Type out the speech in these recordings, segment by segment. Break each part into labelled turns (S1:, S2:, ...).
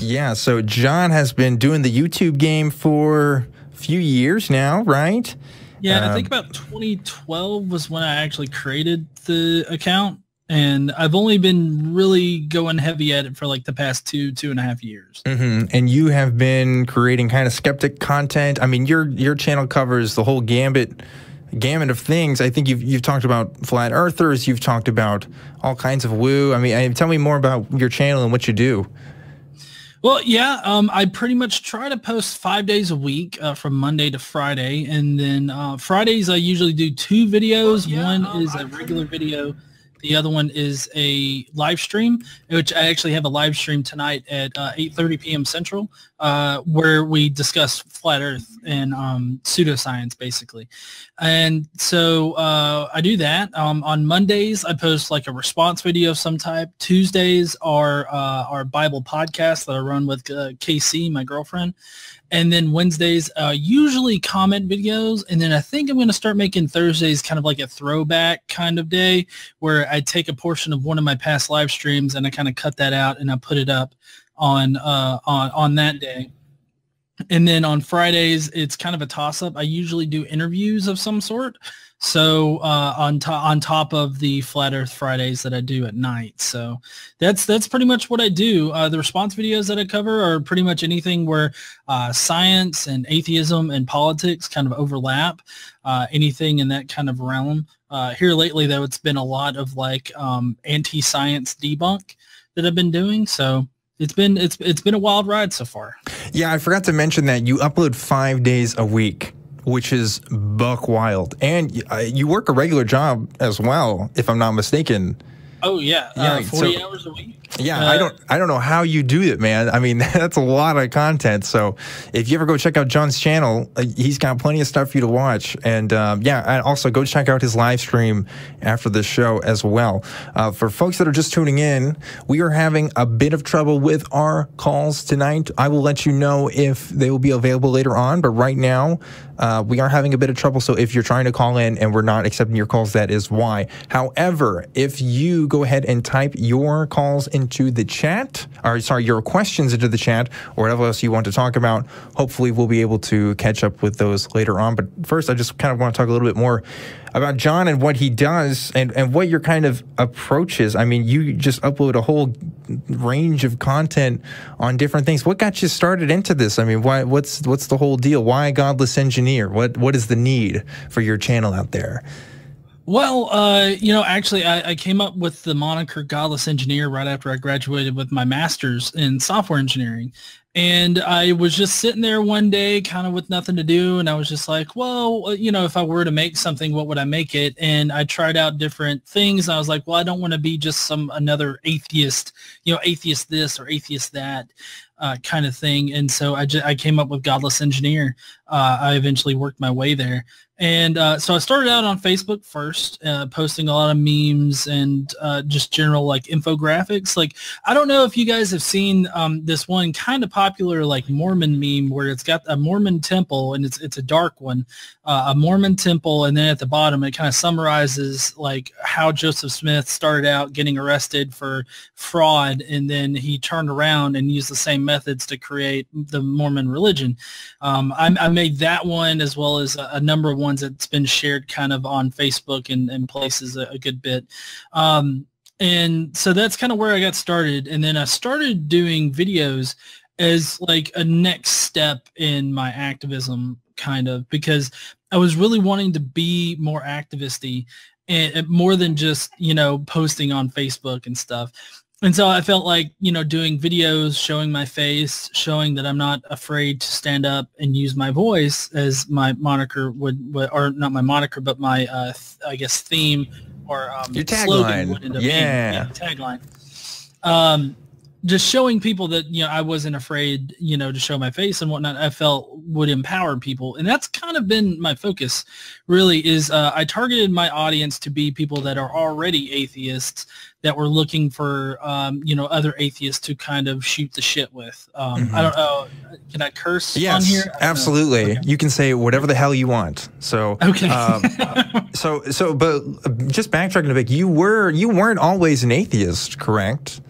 S1: Yeah, so John has been doing the YouTube game for a few years now, right?
S2: Yeah, I think about 2012 was when I actually created the account, and I've only been really going heavy at it for like the past two and a half years.
S1: And you have been creating kind of skeptic content. I mean, your channel covers the whole gamut of things. I think you've talked about flat earthers. You've talked about all kinds of woo. I mean, tell me more about your channel and what you do.
S2: Well, yeah, I pretty much try to post 5 days a week from Monday to Friday. And then Fridays, I usually do 2 videos. One is a regular video. The other one is a live stream, which I actually have a live stream tonight at 8:30 p.m. Central, where we discuss flat Earth and pseudoscience, basically. And so I do that. On Mondays, I post like a response video of some type. Tuesdays are our Bible podcast that I run with KC, my girlfriend. And then Wednesdays, usually comment videos. And then I think I'm going to start making Thursdays kind of like a throwback kind of day where I take a portion of one of my past live streams and I kind of cut that out and I put it up on that day. And then on Fridays, it's kind of a toss-up. I usually do interviews of some sort. So on top of the Flat Earth Fridays that I do at night. So that's pretty much what I do. The response videos that I cover are pretty much anything where science and atheism and politics kind of overlap, anything in that kind of realm. Here lately, though, it's been a lot of like anti-science debunk that I've been doing. So it's been a wild ride so far. Yeah,
S1: I forgot to mention that you upload 5 days a week, which is buck wild. And you work a regular job as well, if I'm not mistaken.
S2: Oh, yeah. 40 hours a week.
S1: Yeah, I don't know how you do it, man. I mean, that's a lot of content. So if you ever go check out John's channel, he's got plenty of stuff for you to watch. And yeah, and also go check out his live stream after the show as well. For folks that are just tuning in, we are having a bit of trouble with our calls tonight. I will let you know if they will be available later on. But right now, we are having a bit of trouble. So if you're trying to call in and we're not accepting your calls, that is why. However, if you go ahead and type your calls into the chat, or sorry, your questions into the chat, or whatever else you want to talk about, hopefully we'll be able to catch up with those later on. But first, I just kind of want to talk a little bit more about John and what he does and what your kind of approach is. I mean, you just upload a whole range of content on different things. What got you started into this? I mean, what's the whole deal? Why Godless Engineer? What is the need for your channel out there?
S2: Well, you know, actually, I came up with the moniker Godless Engineer right after I graduated with my master's in software engineering. And I was just sitting there one day kind of with nothing to do. And I was just like, well, you know, if I were to make something, what would I make it? And I tried out different things. I was like, well, I don't want to be just another atheist, you know, atheist this or atheist that kind of thing. And so I came up with Godless Engineer. I eventually worked my way there. And so I started out on Facebook first, posting a lot of memes and just general like infographics. Like, I don't know if you guys have seen this one kind of popular like Mormon meme where it's got a Mormon temple and it's a dark one, a Mormon temple. And then at the bottom, it kind of summarizes like how Joseph Smith started out getting arrested for fraud. And then he turned around and used the same methods to create the Mormon religion. I made that one as well as a number of ones that's been shared kind of on Facebook and places a good bit. And so that's kind of where I got started. And then I started doing videos as like a next step in my activism kind of, because I was really wanting to be more activist-y and more than just, you know, posting on Facebook and stuff. And so I felt like, you know, doing videos, showing my face, showing that I'm not afraid to stand up and use my voice as my moniker would or not my moniker, but my, I guess, theme or
S1: your
S2: slogan would end up being. Yeah, tagline. Just showing people that, you know, I wasn't afraid, you know, to show my face and whatnot, I felt would empower people. And that's kind of been my focus, really, is I targeted my audience to be people that are already atheists that were looking for, you know, other atheists to kind of shoot the shit with. I don't know. Can I curse on here?
S1: Yes, absolutely. Okay. You can say whatever the hell you want. So,
S2: okay.
S1: But just backtracking a bit, you weren't always an atheist, correct?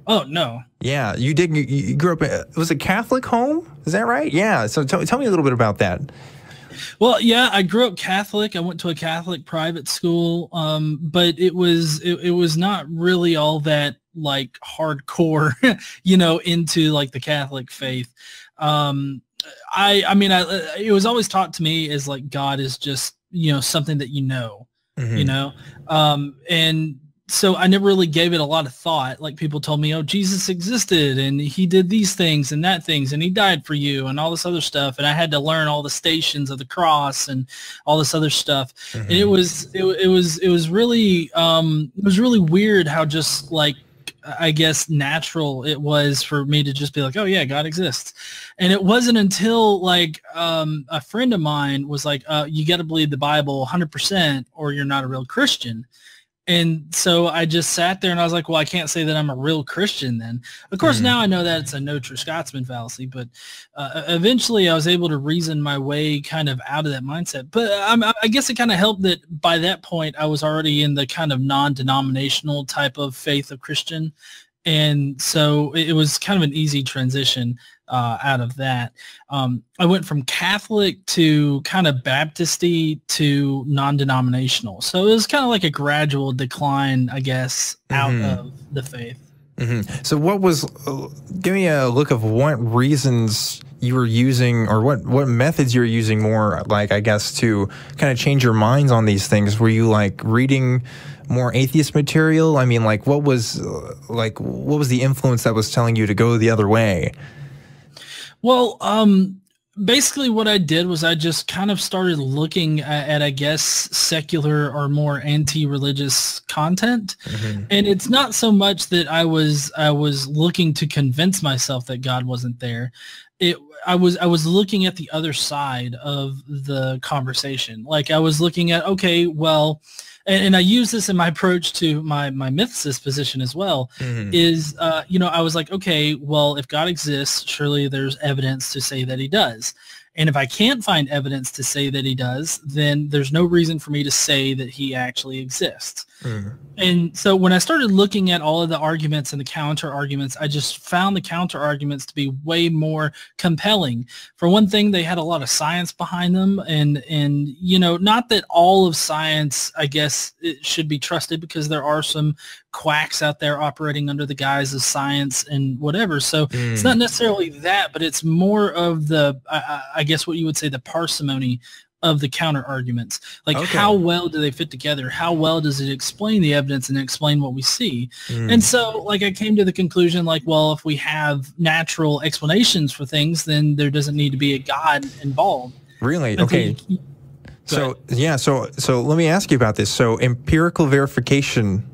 S2: Oh, no.
S1: Yeah, you grew up in, was it Catholic home? Is that right? Yeah. So tell me a little bit about that.
S2: Well, yeah, I grew up Catholic. I went to a Catholic private school, but it was not really all that like hardcore, into like the Catholic faith. It was always taught to me as like God is just something that and so I never really gave it a lot of thought. Like people told me, oh, Jesus existed and he did these things and that things and he died for you and all this other stuff. And I had to learn all the stations of the cross and all this other stuff. And it was really weird how just like, I guess natural it was for me to just be like, oh yeah, God exists. And it wasn't until like a friend of mine was like, you got to believe the Bible 100% or you're not a real Christian. And so I just sat there and I was like, well, I can't say that I'm a real Christian then. Of course, now I know that it's a no true Scotsman fallacy, but eventually I was able to reason my way kind of out of that mindset. But I guess it kind of helped that by that point I was already in the kind of non-denominational type of faith of Christian. And so it was kind of an easy transition out of that. I went from Catholic to kind of Baptisty to non-denominational. So it was kind of like a gradual decline, I guess, out of the faith.
S1: So what was, give me a look of what reasons you were using or what methods you were using more, like, I guess, to kind of change your minds on these things. Were you like reading more atheist material? I mean, like, what was the influence that was telling you to go the other way?
S2: Well, basically what I did was I just kind of started looking at I guess, secular or more anti-religious content. And it's not so much that I was looking to convince myself that God wasn't there. I was looking at the other side of the conversation. Like I was looking at, okay, well, and I use this in my approach to my mythicist position as well, is, I was like, okay, well, if God exists, surely there's evidence to say that he does. And if I can't find evidence to say that he does, then there's no reason for me to say that he actually exists. And so when I started looking at all of the arguments and the counter arguments, I just found the counter arguments to be way more compelling. For one thing, they had a lot of science behind them. And not that all of science, I guess, it should be trusted, because there are some quacks out there operating under the guise of science and whatever. So it's not necessarily that, but it's more of the, I guess what you would say, the parsimony of the counter arguments. Like, how well do they fit together? How well does it explain the evidence and explain what we see? And so, like, I came to the conclusion, like, well, if we have natural explanations for things, then there doesn't need to be a God involved.
S1: Really? Okay. So, yeah, so let me ask you about this. So empirical verification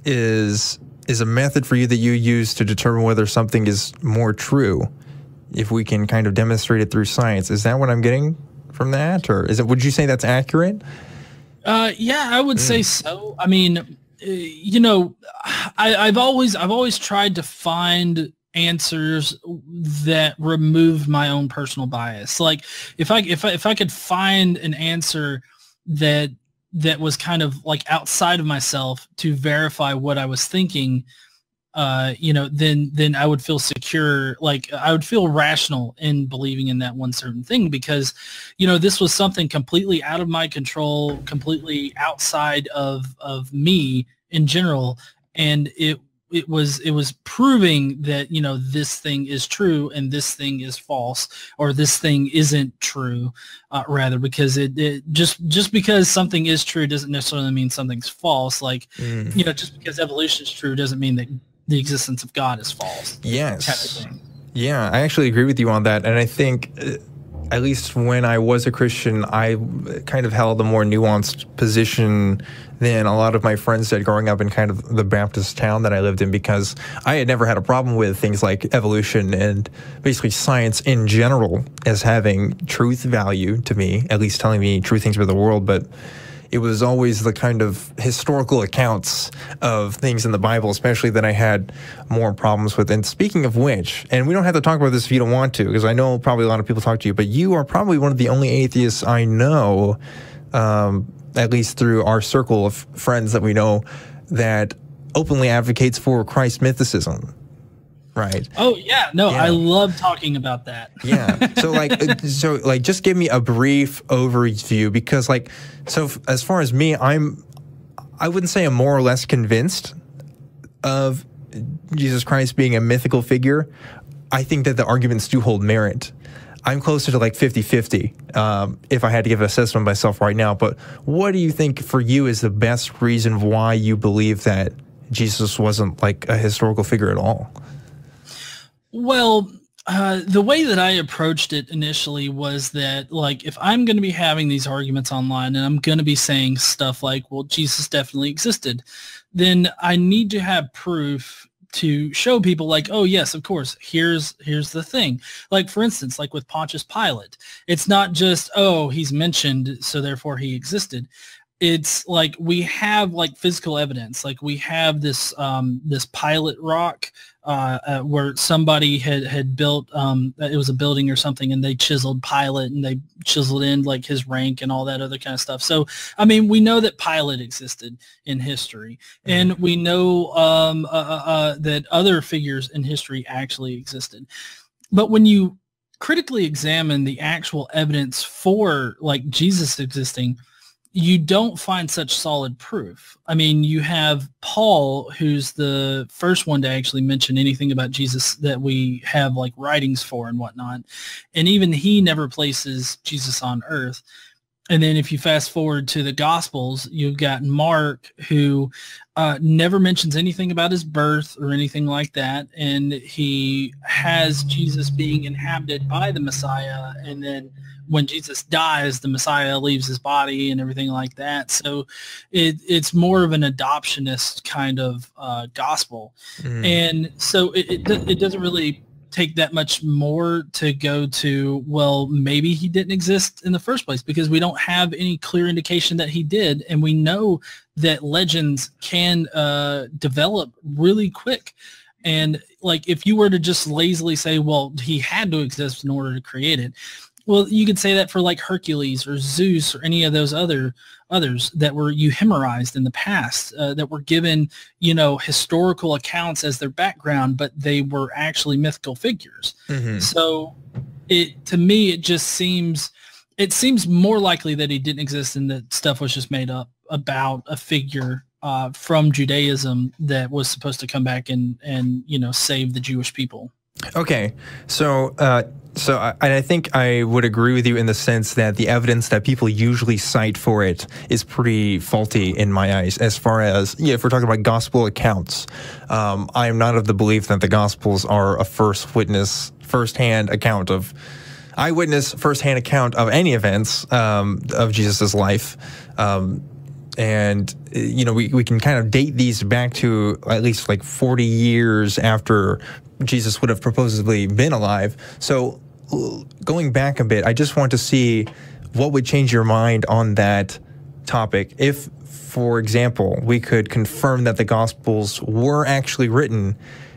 S1: is a method for you that you use to determine whether something is more true, if we can kind of demonstrate it through science. Is that what I'm getting from that, or would you say that's accurate?
S2: Yeah, I would say so. I mean, I've always tried to find answers that remove my own personal bias. Like if I could find an answer that was kind of like outside of myself to verify what I was thinking, then I would feel secure. Like I would feel rational in believing in that one certain thing, because, this was something completely out of my control, completely outside of me in general. And it was proving that, this thing is true and this thing is false, or this thing isn't true, rather, because it just because something is true doesn't necessarily mean something's false. Like, just because evolution is true doesn't mean that the existence of God is false.
S1: Yes.
S2: Type of thing.
S1: Yeah, I actually agree with you on that. And I think, at least when I was a Christian, I kind of held a more nuanced position than a lot of my friends did growing up in kind of the Baptist town that I lived in, because I had never had a problem with things like evolution and basically science in general as having truth value to me, at least telling me true things about the world. But it was always the kind of historical accounts of things in the Bible, especially, that I had more problems with. And speaking of which, and we don't have to talk about this if you don't want to, because I know probably a lot of people talk to you, but you are probably one of the only atheists I know, at least through our circle of friends that we know, that openly advocates for Christ mythicism. right?
S2: Oh yeah, no,
S1: Yeah.
S2: I love talking about that.
S1: Yeah. So like, just give me a brief overview, because like, so as far as me, I wouldn't say I'm more or less convinced of Jesus Christ being a mythical figure. I think that the arguments do hold merit. I'm closer to like 50-50 if I had to give an assessment myself right now. But what do you think for you is the best reason why you believe that Jesus wasn't like a historical figure at all?
S2: Well, the way that I approached it initially was that, like, if I'm going to be having these arguments online and I'm going to be saying stuff like, well, Jesus definitely existed, then I need to have proof to show people, like, oh yes, of course, here's the thing. Like, for instance, like with Pontius Pilate, it's not just, oh, he's mentioned, so therefore he existed. It's like we have like physical evidence. Like we have this this Pilate rock where somebody had built, it was a building or something, and they chiseled Pilate and they chiseled in like his rank and all that other kind of stuff. So, I mean, we know that Pilate existed in history, and we know that other figures in history actually existed. But when you critically examine the actual evidence for like Jesus existing, you don't find such solid proof. I mean, you have Paul, who's the first one to actually mention anything about Jesus that we have like writings for and whatnot. And even he never places Jesus on earth. And then if you fast forward to the Gospels, you've got Mark, who never mentions anything about his birth or anything like that. And he has Jesus being inhabited by the Messiah. And then when Jesus dies, the Messiah leaves his body and everything like that. So it's more of an adoptionist kind of gospel. And so it doesn't really take that much more to go to, well, maybe he didn't exist in the first place, because we don't have any clear indication that he did. And we know that legends can develop really quick. And like, if you were to just lazily say, well, he had to exist in order to create it, well, you could say that for like Hercules or Zeus or any of those others that were euhemerized in the past, that were given, you know, historical accounts as their background, but they were actually mythical figures. So to me, it just seems more likely that he didn't exist and that stuff was just made up about a figure from Judaism that was supposed to come back and you know, save the Jewish people.
S1: Okay, so I think I would agree with you in the sense that the evidence that people usually cite for it is pretty faulty in my eyes. As far as, yeah, if we're talking about gospel accounts, I am not of the belief that the gospels are a firsthand account of any events of Jesus's life. And, you know, we can kind of date these back to at least like 40 years after Jesus would have supposedly been alive. So going back a bit, I just want to see what would change your mind on that topic. If, for example, we could confirm that the Gospels were actually written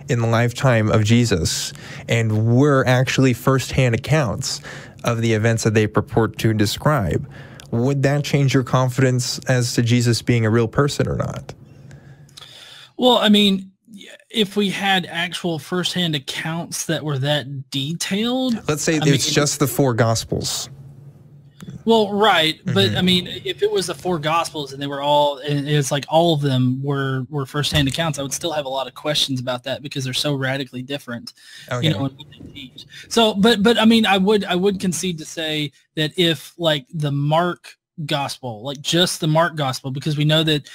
S1: in the lifetime of Jesus and were actually firsthand accounts of the events that they purport to describe, would that change your confidence as to Jesus being a real person or not?
S2: Well, I mean, if we had actual firsthand accounts that were that detailed.
S1: Let's say it's just the four Gospels.
S2: Well, right. But I mean, if it was the four Gospels and they were all, and it's like all of them were firsthand accounts, I would still have a lot of questions about that because they're so radically different, you know, in what they teach. So, but I mean, I would concede to say that if like the Mark Gospel, like just the Mark Gospel, because we know that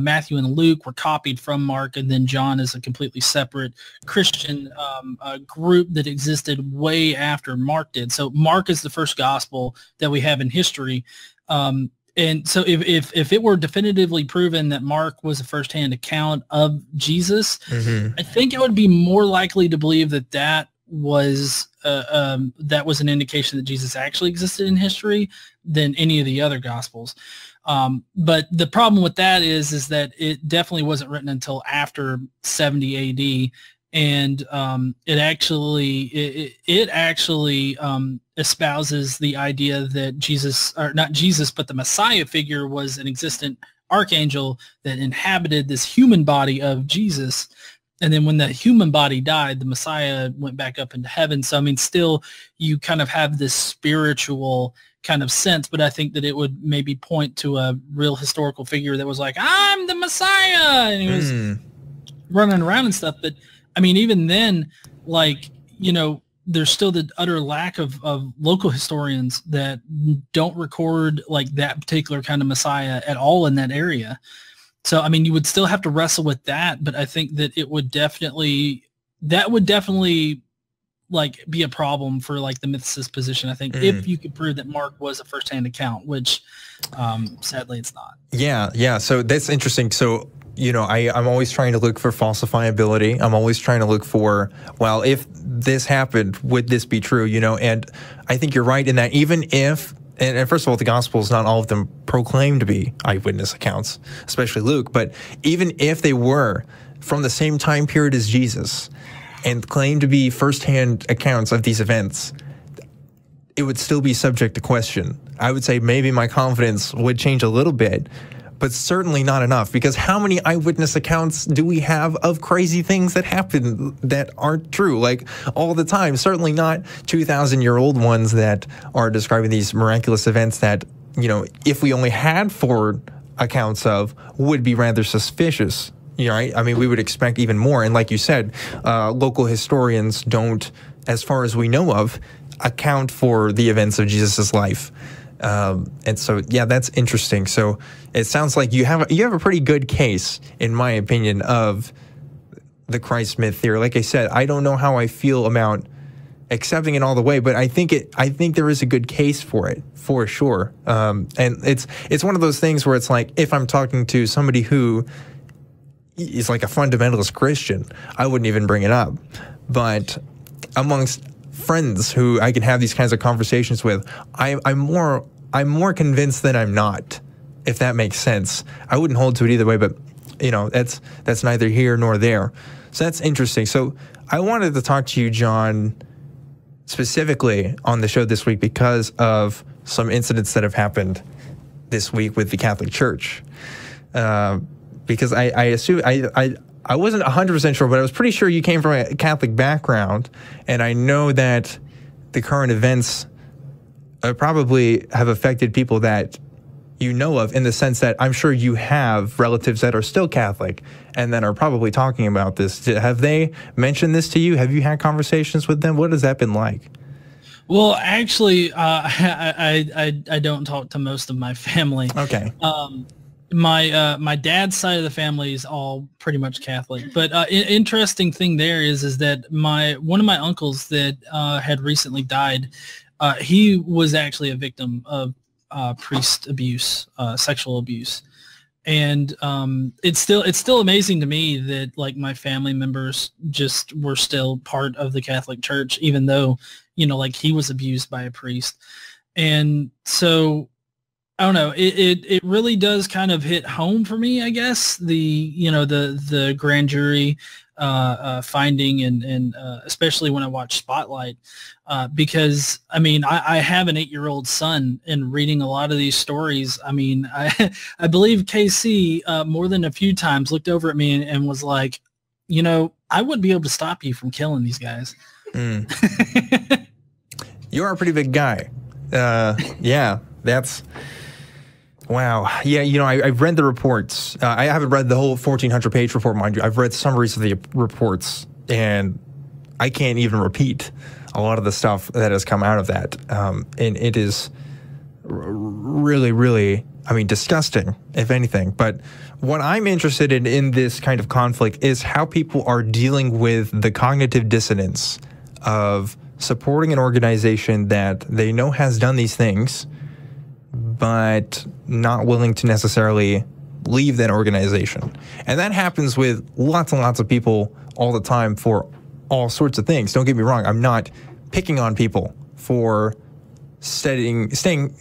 S2: Matthew and Luke were copied from Mark, and then John is a completely separate Christian group that existed way after Mark did. So Mark is the first gospel that we have in history. And so if it were definitively proven that Mark was a firsthand account of Jesus, I think I would be more likely to believe that that was an indication that Jesus actually existed in history than any of the other Gospels. But the problem with that is that it definitely wasn't written until after 70 AD. And it actually espouses the idea that Jesus, or not Jesus, but the Messiah figure was an existent archangel that inhabited this human body of Jesus. And then when the human body died, the Messiah went back up into heaven. So, I mean, still you kind of have this spiritual kind of sense, but I think that it would maybe point to a real historical figure that was like, I'm the Messiah. And he was running around and stuff. But I mean, even then, like, you know, there's still the utter lack of local historians that don't record like that particular kind of Messiah at all in that area. So, I mean, you would still have to wrestle with that, but I think that it would definitely, like be a problem for like the mythicist position. I think if you could prove that Mark was a firsthand account, which sadly it's not.
S1: Yeah. Yeah. So that's interesting. So, you know, I'm always trying to look for falsifiability. I'm always trying to look for, well, if this happened, would this be true? You know, and I think you're right in that even if, and first of all, the Gospels, not all of them proclaim to be eyewitness accounts, especially Luke, but even if they were from the same time period as Jesus and claim to be firsthand accounts of these events, it would still be subject to question. I would say maybe my confidence would change a little bit, but certainly not enough, because how many eyewitness accounts do we have of crazy things that happen that aren't true, like all the time? Certainly not 2,000-year-old ones that are describing these miraculous events that, you know, if we only had 4 accounts of, would be rather suspicious. You know, I mean, we would expect even more. And like you said, local historians don't, as far as we know of, account for the events of Jesus's life. And so, yeah, that's interesting. So it sounds like you have a pretty good case, in my opinion, of the Christ myth theory. Like I said, I don't know how I feel about accepting it all the way, but I think there is a good case for it, for sure. And it's one of those things where it's like, if I'm talking to somebody who is like a fundamentalist Christian, I wouldn't even bring it up. But amongst friends who I can have these kinds of conversations with, I'm more convinced than I'm not, if that makes sense. I wouldn't hold to it either way, but you know, that's neither here nor there. So that's interesting. So I wanted to talk to you, John, specifically on the show this week because of some incidents that have happened this week with the Catholic Church. Because I assume I wasn't 100% sure, but I was pretty sure you came from a Catholic background, and I know that the current events probably have affected people that you know of, in the sense that I'm sure you have relatives that are still Catholic and that are probably talking about this. Have they mentioned this to you? Have you had conversations with them? What has that been like?
S2: Well, actually, I don't talk to most of my family.
S1: Okay.
S2: My dad's side of the family is all pretty much Catholic, but interesting thing there is that one of my uncles that had recently died, he was actually a victim of priest abuse, sexual abuse, and it's still amazing to me that like my family members just were still part of the Catholic Church, even though, you know, like he was abused by a priest. And so I don't know. It really does kind of hit home for me, I guess. The grand jury finding and especially when I watch Spotlight, because I mean I have an 8-year-old son, and reading a lot of these stories, I mean I believe KC more than a few times looked over at me and was like, you know, I wouldn't be able to stop you from killing these guys.
S1: You are a pretty big guy. Yeah, that's. Wow. Yeah, you know, I've read the reports. I haven't read the whole 1,400-page report, mind you. I've read summaries of the reports, and I can't even repeat a lot of the stuff that has come out of that. And it is really, really, I mean, disgusting, if anything. But what I'm interested in this kind of conflict is how people are dealing with the cognitive dissonance of supporting an organization that they know has done these things, but not willing to necessarily leave that organization. And that happens with lots and lots of people all the time for all sorts of things. Don't get me wrong. I'm not picking on people for staying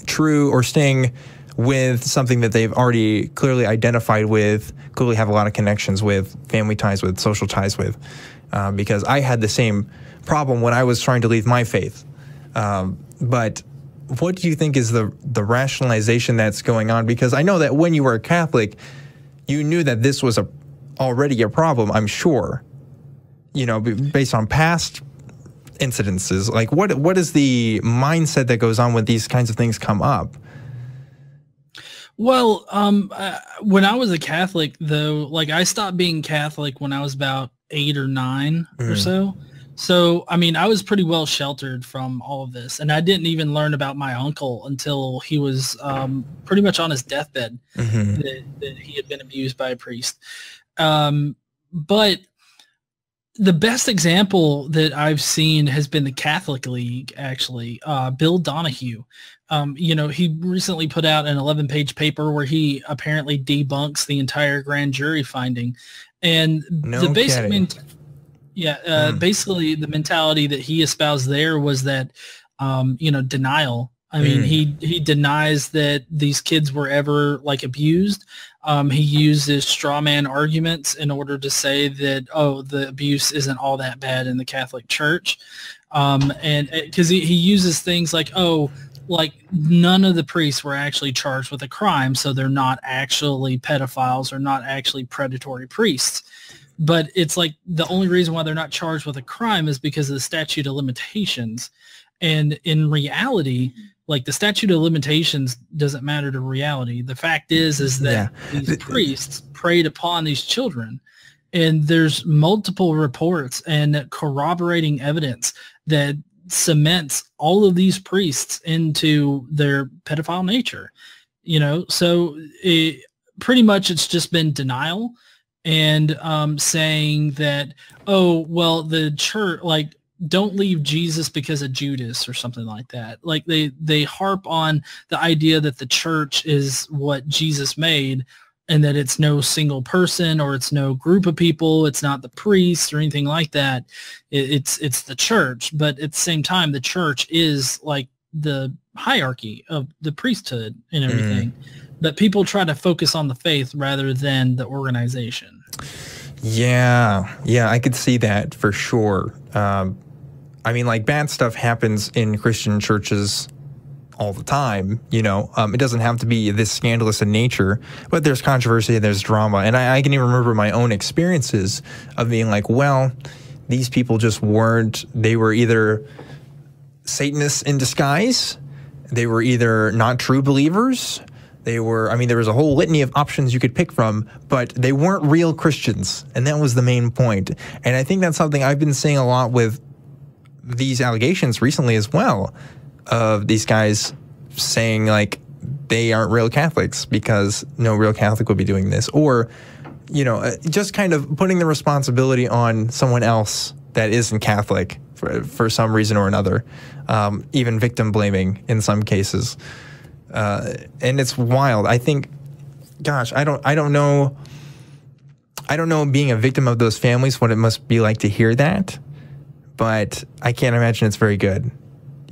S1: true or staying with something that they've already clearly identified with, clearly have a lot of connections with, family ties with, social ties with, because I had the same problem when I was trying to leave my faith. But what do you think is the rationalization that's going on? Because I know that when you were a Catholic, you knew that this was already a problem, I'm sure. you know, based on past incidences, like what is the mindset that goes on when these kinds of things come up?
S2: Well, when I was a Catholic, though, like I stopped being Catholic when I was about 8 or 9 or so. So, I mean, I was pretty well sheltered from all of this. And I didn't even learn about my uncle until he was pretty much on his deathbed, that he had been abused by a priest. But the best example that I've seen has been the Catholic League, actually. Bill Donahue. You know, he recently put out an 11-page paper where he apparently debunks the entire grand jury finding. And the basic basically the mentality that he espoused there was that, you know, denial. I mean, he denies that these kids were ever like abused. He uses straw man arguments in order to say that, oh, the abuse isn't all that bad in the Catholic Church. And because he uses things like, oh, like none of the priests were actually charged with a crime, so they're not actually pedophiles or not actually predatory priests. But it's like the only reason why they're not charged with a crime is because of the statute of limitations. And in reality, like the statute of limitations doesn't matter to reality. The fact is that these priests preyed upon these children, and there's multiple reports and corroborating evidence that cements all of these priests into their pedophile nature, you know? So pretty much it's just been denial and saying that, oh, well, the church, like, don't leave Jesus because of Judas or something like that. Like they harp on the idea that the church is what Jesus made and that it's no single person or it's no group of people. It's not the priests or anything like that. It's the church. But at the same time, the church is like the hierarchy of the priesthood and everything. But people try to focus on the faith rather than the organization.
S1: Yeah, I could see that for sure. I mean, like, bad stuff happens in Christian churches all the time, you know. It doesn't have to be this scandalous in nature, but there's controversy and there's drama. And I can even remember my own experiences of being like, well, these people just weren't, they were either Satanists in disguise, they were either not true believers, they were, I mean, there was a whole litany of options you could pick from, but they weren't real Christians. And that was the main point. And I think that's something I've been seeing a lot with these allegations recently as well, of these guys saying like they aren't real Catholics because no real Catholic would be doing this, or, you know, just kind of putting the responsibility on someone else that isn't Catholic for some reason or another, even victim blaming in some cases. And it's wild. I think, gosh, I don't know being a victim of those families, what it must be like to hear that. But I can't imagine it's very good,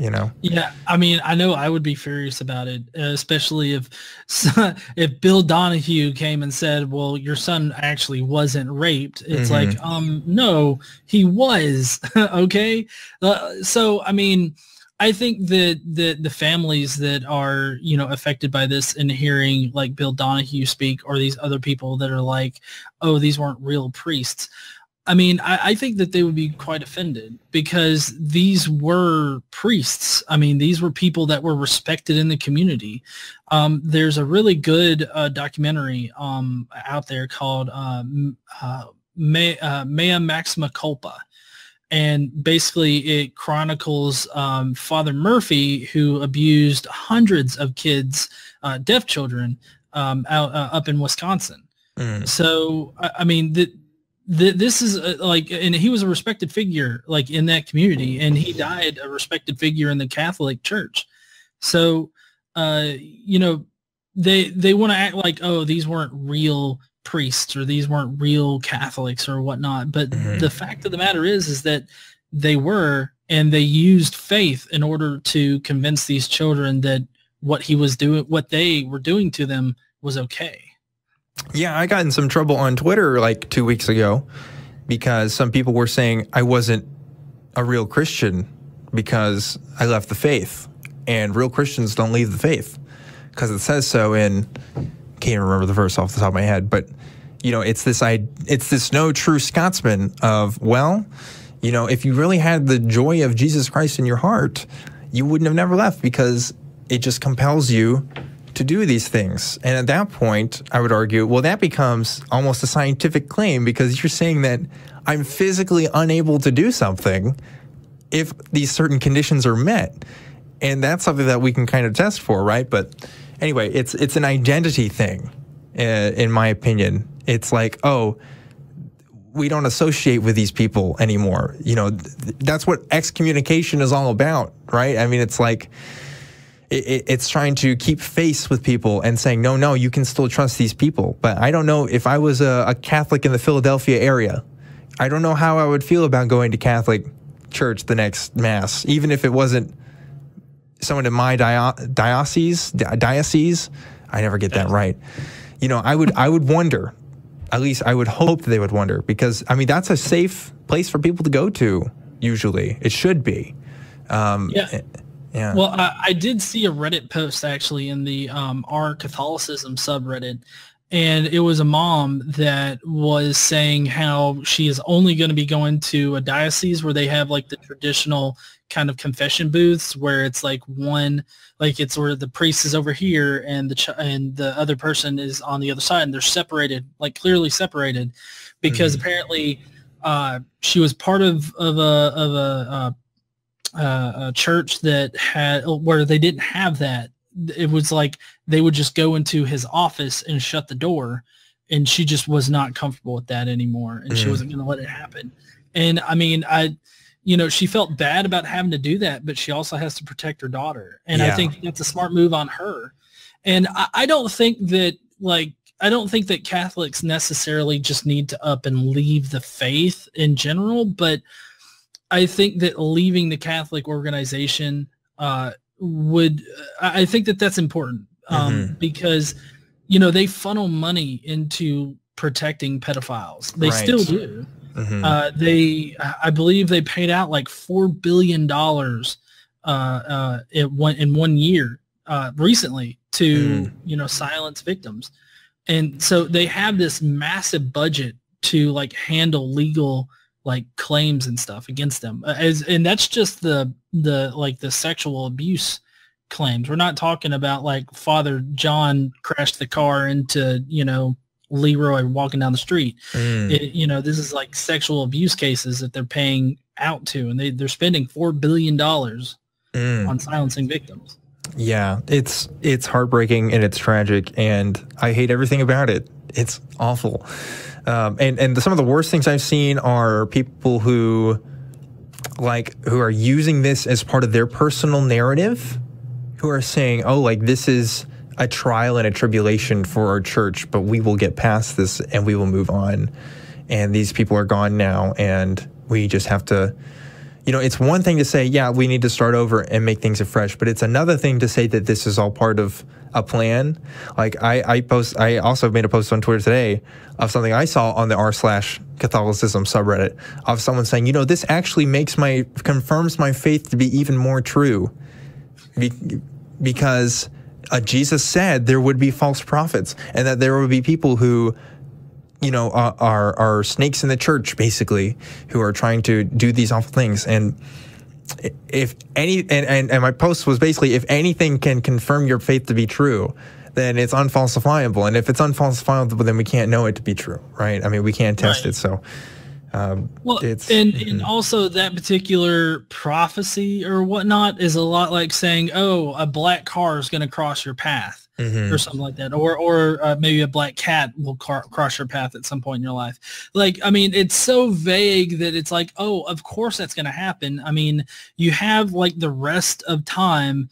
S1: you know? Yeah,
S2: I mean, I know I would be furious about it, especially if Bill Donahue came and said, well, your son actually wasn't raped. It's like, no, he was, okay? So, I mean, I think that the families that are, you know, affected by this and hearing like Bill Donahue speak, or these other people that are like, oh, these weren't real priests, I mean, I think that they would be quite offended because these were priests. I mean, these were people that were respected in the community. There's a really good documentary out there called Mea Maxima Culpa. And basically it chronicles Father Murphy, who abused hundreds of kids, deaf children, up in Wisconsin. So, I mean, this is like, and he was a respected figure like in that community, and he died a respected figure in the Catholic Church. So, you know, they want to act like, oh, these weren't real priests or these weren't real Catholics or whatnot. But the fact of the matter is that they were, and they used faith in order to convince these children that what he was doing, what they were doing to them was okay.
S1: Yeah, I got in some trouble on Twitter like 2 weeks ago because some people were saying I wasn't a real Christian because I left the faith, and real Christians don't leave the faith because it says so in, can't even remember the verse off the top of my head, but you know, it's this no true Scotsman of, well, you know, if you really had the joy of Jesus Christ in your heart, you wouldn't have never left, because it just compels you to do these things. And at that point, I would argue, well, that becomes almost a scientific claim, because you're saying that I'm physically unable to do something if these certain conditions are met. And that's something that we can kind of test for, right? But anyway, it's an identity thing, in my opinion. It's like, oh, we don't associate with these people anymore. You know, that's what excommunication is all about, right? I mean, it's like, it's trying to keep face with people and saying, no, you can still trust these people. But I don't know, if I was a Catholic in the Philadelphia area, I don't know how I would feel about going to Catholic church the next Mass, even if it wasn't someone in my diocese. I never get that right. You know, I would wonder. At least I would hope that they would wonder, because I mean, that's a safe place for people to go to. Usually, it should be.
S2: Yeah.
S1: Yeah.
S2: Well, I did see a Reddit post actually in the our Catholicism subreddit, and it was a mom that was saying how she is only going to be going to a diocese where they have like the traditional kind of confession booths, where it's like it's where the priest is over here and the other person is on the other side, and they're separated, like clearly separated, because apparently she was part of a church that had, where they didn't have that. It was like they would just go into his office and shut the door, and she just was not comfortable with that anymore, and she wasn't going to let it happen. And I mean, she felt bad about having to do that, but she also has to protect her daughter, and I think that's a smart move on her. And I don't think that Catholics necessarily just need to up and leave the faith in general, but I think that leaving the Catholic organization I think that that's important, because, you know, they funnel money into protecting pedophiles. They still do. I believe they paid out like $4 billion in 1 year recently to, you know, silence victims. And so they have this massive budget to like handle legal like claims and stuff against them, and that's just the sexual abuse claims. We're not talking about like Father John crashed the car into, you know, Leroy walking down the street. You know, this is like sexual abuse cases that they're paying out to, and they're spending $4 billion on silencing victims.
S1: Yeah, it's heartbreaking and it's tragic, and I hate everything about it. It's awful. And some of the worst things I've seen are people who are using this as part of their personal narrative, who are saying, oh, like, this is a trial and a tribulation for our church, but we will get past this and we will move on. And these people are gone now, and we just have to, you know, it's one thing to say, yeah, we need to start over and make things afresh, but it's another thing to say that this is all part of a plan. Like I also made a post on Twitter today of something I saw on the r/Catholicism subreddit of someone saying, you know, this actually confirms my faith to be even more true, because Jesus said there would be false prophets, and that there would be people who, you know, are snakes in the church, basically, who are trying to do these awful things. And if any, and my post was basically, if anything can confirm your faith to be true, then it's unfalsifiable. And if it's unfalsifiable, then we can't know it to be true, right? I mean, we can't test it. So,
S2: and also that particular prophecy or whatnot is a lot like saying, oh, a black car is going to cross your path. Or something like that, or maybe a black cat will cross your path at some point in your life. Like, I mean, it's so vague that it's like, oh, of course that's going to happen. I mean, you have like the rest of time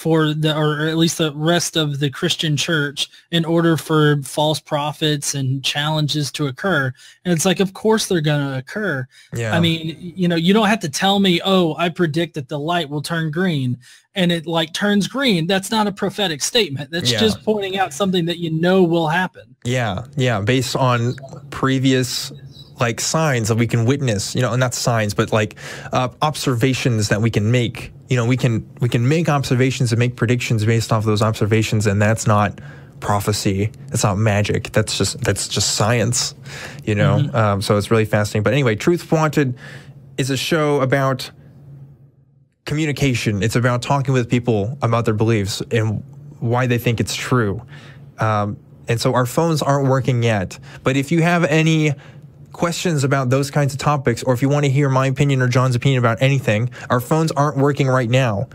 S2: or at least the rest of the Christian church in order for false prophets and challenges to occur. And it's like, of course they're going to occur. Yeah. I mean, you know, you don't have to tell me, oh, I predict that the light will turn green and it like turns green. That's not a prophetic statement. That's just pointing out something that you know will happen. Yeah.
S1: Yeah. Based on previous like signs that we can witness, you know, and not signs, but like observations that we can make. You know, we can make observations and make predictions based off of those observations, and that's not prophecy. It's not magic. That's just science, you know. So it's really fascinating. But anyway, Truth Wanted is a show about communication. It's about talking with people about their beliefs and why they think it's true. And so our phones aren't working yet. But if you have any questions about those kinds of topics, or if you want to hear my opinion or John's opinion about anything, our phones aren't working right now.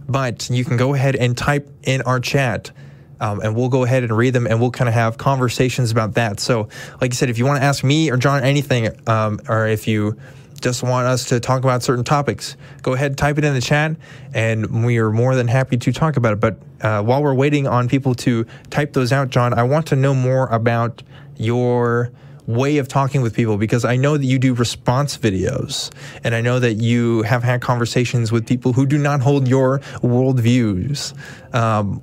S1: But you can go ahead and type in our chat, and we'll go ahead and read them, and we'll kind of have conversations about that. So, like I said, if you want to ask me or John anything, or if you just want us to talk about certain topics, go ahead, type it in the chat, and we are more than happy to talk about it. But while we're waiting on people to type those out, John, I want to know more about your way of talking with people, because I know that you do response videos, and I know that you have had conversations with people who do not hold your worldviews.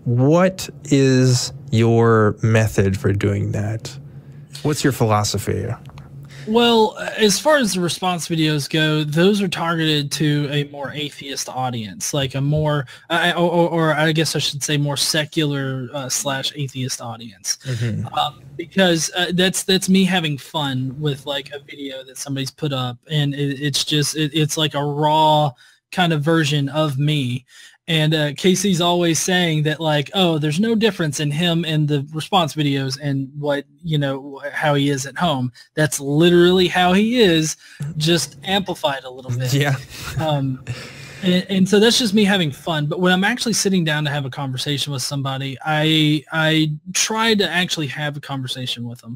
S1: What is your method for doing that? What's your philosophy?
S2: Well, as far as the response videos go, those are targeted to a more atheist audience, like a more, or I guess I should say more secular / atheist audience, because that's me having fun with like a video that somebody's put up, and it's like a raw kind of version of me. And Casey's always saying that, like, oh, there's no difference in him in the response videos and what, you know, how he is at home. That's literally how he is, just amplified a little bit.
S1: Yeah.
S2: And so that's just me having fun. But when I'm actually sitting down to have a conversation with somebody, I try to actually have a conversation with them.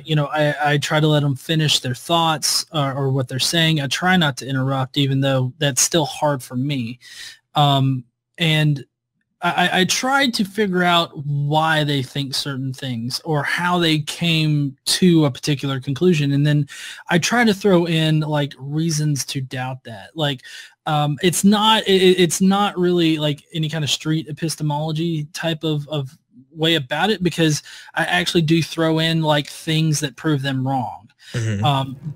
S2: You know, I try to let them finish their thoughts or what they're saying. I try not to interrupt, even though that's still hard for me. And I tried to figure out why they think certain things or how they came to a particular conclusion. And then I try to throw in like reasons to doubt that. Like, it's not really like any kind of street epistemology type of way about it, because I actually do throw in like things that prove them wrong.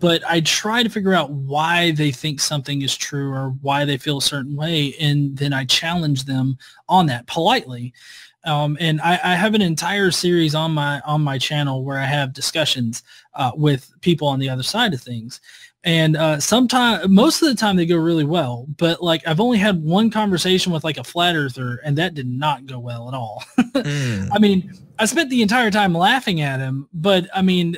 S2: But I try to figure out why they think something is true or why they feel a certain way, and then I challenge them on that politely. And I have an entire series on my channel where I have discussions with people on the other side of things. And most of the time they go really well, but like I've only had one conversation with like a flat earther, and that did not go well at all. I mean, I spent the entire time laughing at him, but I mean,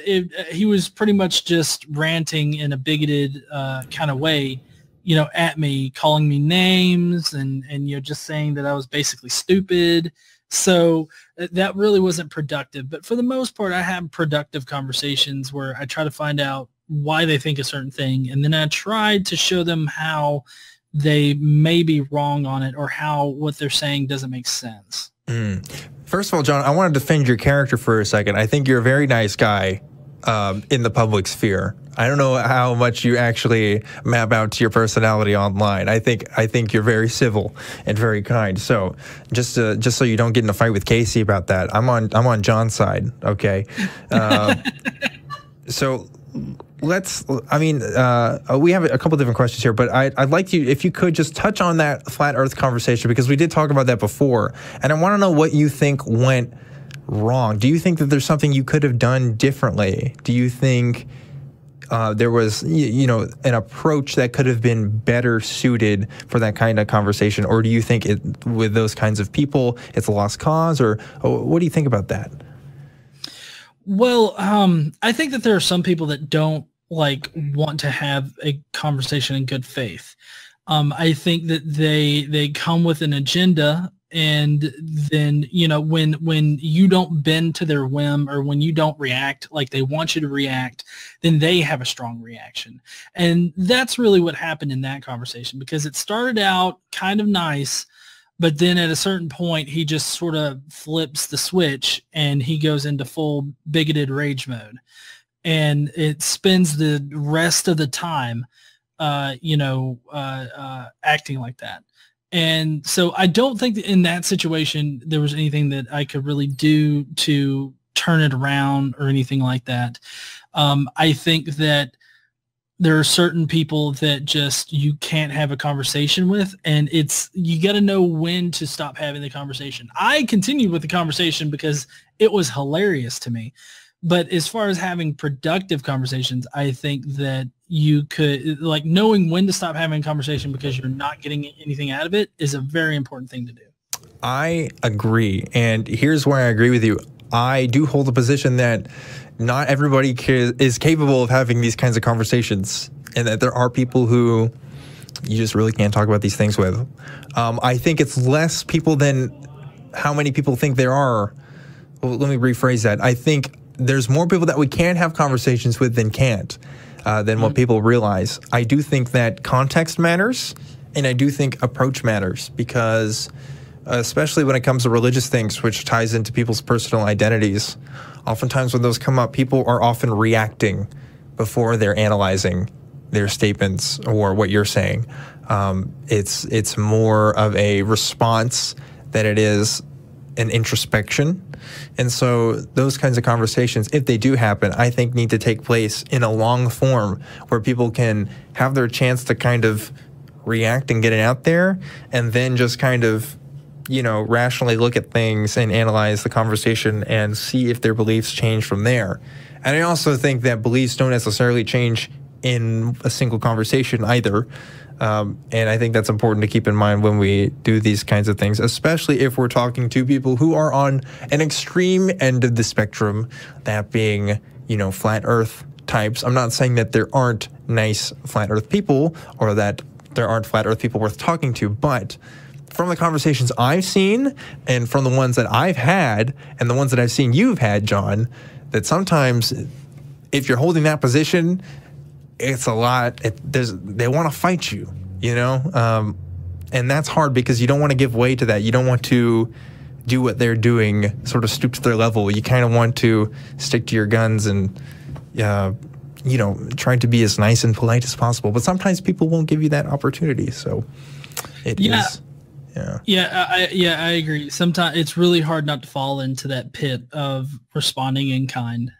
S2: he was pretty much just ranting in a bigoted kind of way, you know, at me, calling me names and you know, just saying that I was basically stupid. So that really wasn't productive. But for the most part, I have productive conversations where I try to find out why they think a certain thing, and then I tried to show them how they may be wrong on it or how what they're saying doesn't make sense.
S1: First of all, John, I want to defend your character for a second. I think you're a very nice guy in the public sphere. I don't know how much you actually map out to your personality online. I think you're very civil and very kind. So just so you don't get in a fight with Casey about that, I'm on John's side. Okay. So we have a couple different questions here, but I'd like you, if you could just touch on that flat earth conversation, because we did talk about that before, and I want to know what you think went wrong. Do you think that there's something you could have done differently? Do you think there was, you know, an approach that could have been better suited for that kind of conversation? Or do you think with those kinds of people, it's a lost cause? Or what do you think about that?
S2: Well, I think that there are some people that don't like want to have a conversation in good faith. I think that they come with an agenda, and then, you know, when you don't bend to their whim or when you don't react like they want you to react, then they have a strong reaction. And that's really what happened in that conversation, because it started out kind of nice, but then at a certain point, he just sort of flips the switch and he goes into full bigoted rage mode. And it spends the rest of the time, acting like that. And so I don't think that in that situation, there was anything that I could really do to turn it around or anything like that. I think that there are certain people that just you can't have a conversation with, and you got to know when to stop having the conversation. I continued with the conversation because it was hilarious to me. But as far as having productive conversations, I think that you could, like, knowing when to stop having a conversation because you're not getting anything out of it is a very important thing to do.
S1: I agree. And here's where I agree with you. I do hold the position that not everybody is capable of having these kinds of conversations, and that there are people who you just really can't talk about these things with. I think it's less people than how many people think there are. Well, let me rephrase that. I think there's more people that we can have conversations with than can't, than what people realize. I do think that context matters, and I do think approach matters, because especially when it comes to religious things, which ties into people's personal identities, oftentimes when those come up, people are often reacting before they're analyzing their statements or what you're saying. It's more of a response than it is an introspection. And so those kinds of conversations, if they do happen, I think need to take place in a long form where people can have their chance to kind of react and get it out there, and then just kind of, you know, rationally look at things and analyze the conversation and see if their beliefs change from there. And I also think that beliefs don't necessarily change in a single conversation either. And I think that's important to keep in mind when we do these kinds of things, especially if we're talking to people who are on an extreme end of the spectrum, that being, you know, flat earth types. I'm not saying that there aren't nice flat earth people or that there aren't flat earth people worth talking to, but from the conversations I've seen and from the ones that I've had and the ones that I've seen you've had, John, that sometimes if you're holding that position, it's a lot. They want to fight you, you know? And that's hard because you don't want to give way to that. You don't want to do what they're doing, sort of stoop to their level. You kind of want to stick to your guns and, you know, try to be as nice and polite as possible. But sometimes people won't give you that opportunity. So it is.
S2: Yeah, I agree. Sometimes it's really hard not to fall into that pit of responding in kind.